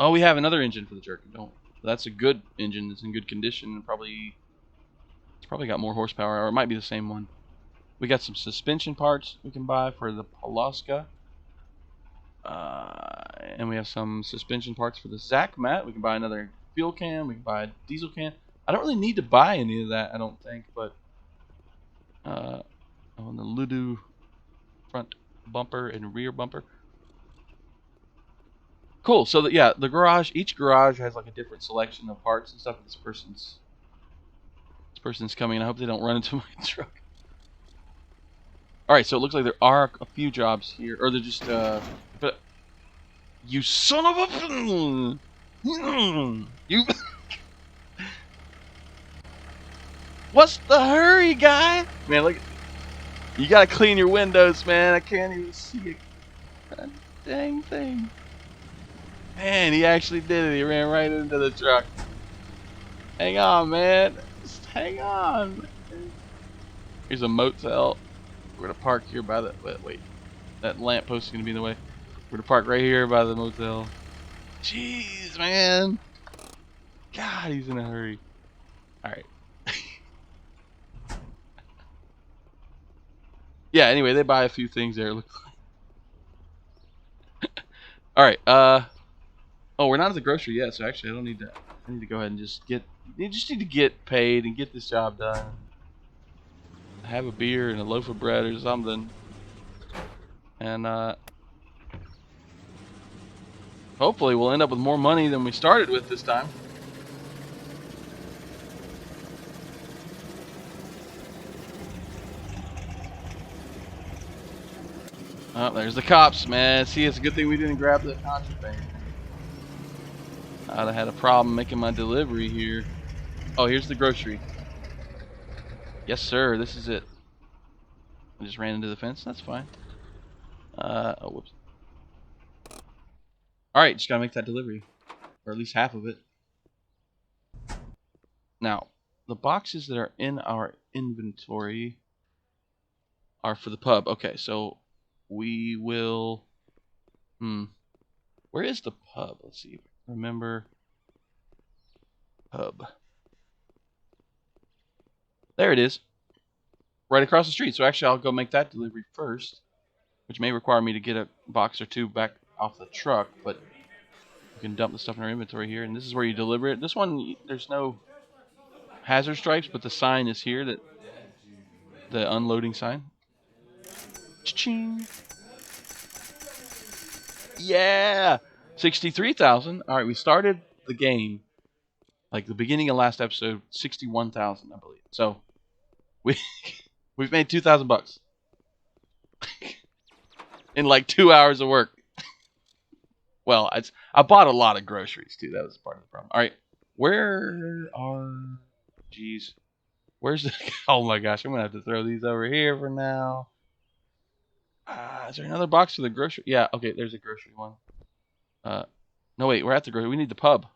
Oh, we have another engine for the Jerkin, don't we? That's a good engine. It's in good condition. It's probably got more horsepower, or it might be the same one. We got some suspension parts we can buy for the Poloska. And we have some suspension parts for the Zachmat. We can buy another fuel can. We can buy a diesel can. I don't really need to buy any of that, I don't think, but on the Ludu front bumper and rear bumper. Cool. So that, yeah, the garage. Each garage has like a different selection of parts and stuff. This person's coming. I hope they don't run into my truck. All right. So it looks like there are a few jobs here, or they're just. But you son of a. You. What's the hurry, guy? Man, look. You gotta clean your windows, man. I can't even see a dang thing. Man, he actually did it. He ran right into the truck. Hang on, man. Just hang on. Here's a motel. We're gonna park here by the wait. That lamppost is gonna be in the way. We're gonna park right here by the motel. Jeez, man. God, he's in a hurry. All right. Yeah. Anyway, they buy a few things there. Looks like. All right. Oh, we're not at the grocery yet, so actually, I don't need to. I need to go ahead and just get. You just need to get paid and get this job done. Have a beer and a loaf of bread or something, and hopefully we'll end up with more money than we started with this time. Oh, there's the cops, man. See, it's a good thing we didn't grab the contraband. I'd have had a problem making my delivery here. Oh, here's the grocery. Yes, sir. This is it. I just ran into the fence. That's fine. Oh, whoops. Alright, just gotta make that delivery. Or at least half of it. Now, the boxes that are in our inventory are for the pub. Okay, so we will... Where is the pub? Let's see. Remember... Pub. There it is. Right across the street. So actually, I'll go make that delivery first. Which may require me to get a box or two back off the truck. But you can dump the stuff in our inventory here. And this is where you deliver it. This one, there's no hazard stripes, but the sign is here. That the unloading sign. Cha-ching. Yeah! 63,000. Alright, we started the game. Like the beginning of last episode, 61,000, I believe. So we've made 2,000 bucks in like 2 hours of work. Well, I bought a lot of groceries too. That was part of the problem. All right, where are? Jeez, where's the? Oh my gosh, I'm gonna have to throw these over here for now. Is there another box for the grocery? Yeah, okay, there's a grocery one. No wait, we're at the grocery. We need the pub.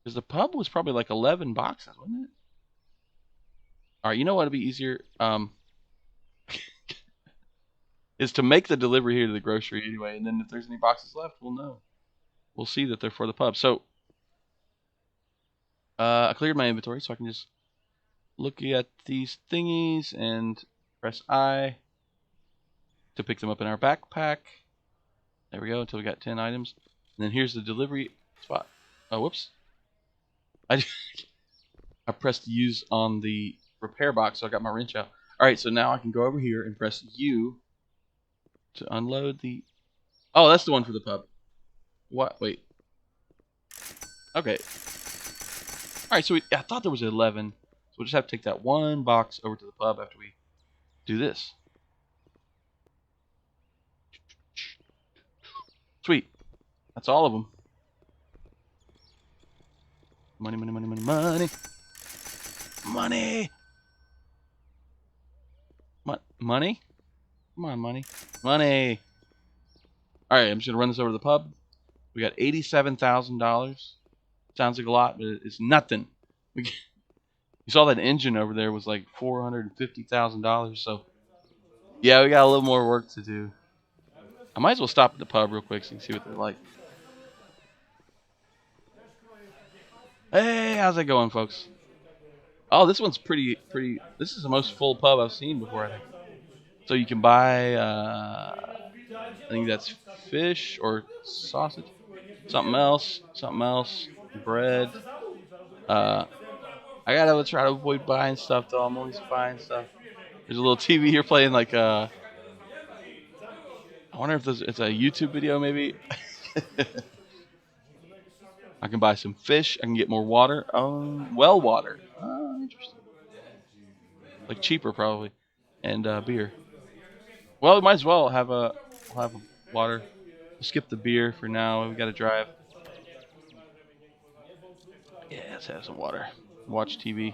Because the pub was probably like 11 boxes, wasn't it? Alright, you know what would be easier? Is to make the delivery here to the grocery anyway, and then if there's any boxes left, we'll know. We'll see that they're for the pub. So, I cleared my inventory, so I can just look at these thingies and press I to pick them up in our backpack. There we go, until we got 10 items. And then here's the delivery spot. Oh, whoops. I pressed use on the repair box, so I got my wrench out. Alright, so now I can go over here and press U to unload the... Oh, that's the one for the pub. What? Wait. Okay. Alright, so I thought there was 11. So we'll just have to take that one box over to the pub after we do this. Sweet. That's all of them. Money, money, money, money, money. Money! Money? Come on, money. Money! Alright, I'm just going to run this over to the pub. We got $87,000. Sounds like a lot, but it's nothing. You saw that engine over there was like $450,000, so Yeah, we got a little more work to do. I might as well stop at the pub real quick so you can see what they're like. Hey, how's it going, folks? Oh, this one's pretty. This is the most full pub I've seen before, I think. So you can buy, I think that's fish or sausage, something else, bread. Uh, I gotta try to avoid buying stuff though. I'm always buying stuff. There's a little TV here playing like I wonder if it's a YouTube video maybe. I can buy some fish. I can get more water. Well water. Interesting. Like cheaper probably, and beer. Well, we might as well we'll have a water. We'll skip the beer for now. We got to drive. Yeah, let's have some water. Watch TV.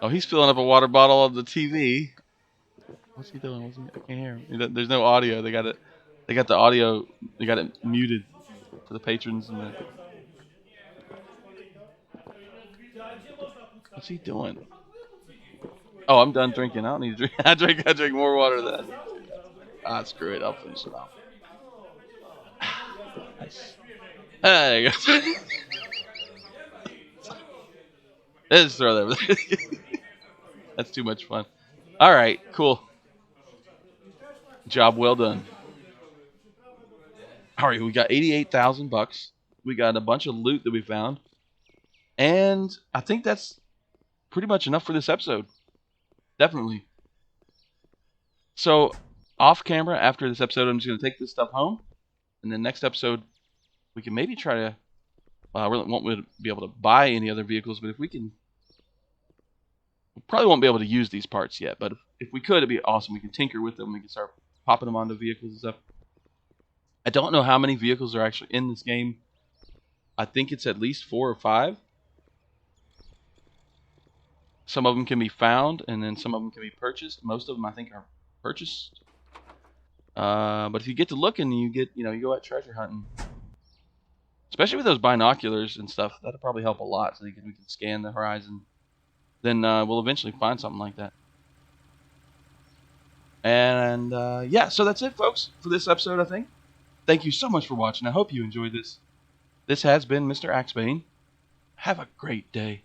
Oh, he's filling up a water bottle on the TV. What's he doing? I can't hear him. There's no audio. They got it. They got the audio. They got it muted for the patrons. What's he doing? Oh, I'm done drinking. I don't need to drink. I drink more water than I need to. Screw it. I'll finish it off. Nice. There you go. Let's throw that. That's too much fun. All right, cool. Job well done. All right, we got $88,000. We got a bunch of loot that we found, and I think that's pretty much enough for this episode. Definitely. So, off camera after this episode, I'm just gonna take this stuff home, and then next episode we can maybe try to. Well, I really won't be able to buy any other vehicles, but if we can, we probably won't be able to use these parts yet. But if we could, it'd be awesome. We can tinker with them. We can start popping them onto vehicles and stuff. I don't know how many vehicles are actually in this game. I think it's at least 4 or 5. Some of them can be found, and then some of them can be purchased. Most of them, I think, are purchased. But if you get to looking, you go out treasure hunting. Especially with those binoculars and stuff, that'll probably help a lot. So we can scan the horizon. Then we'll eventually find something like that. And yeah, so that's it, folks, for this episode, I think. Thank you so much for watching. I hope you enjoyed this. This has been Mr. Axebane. Have a great day.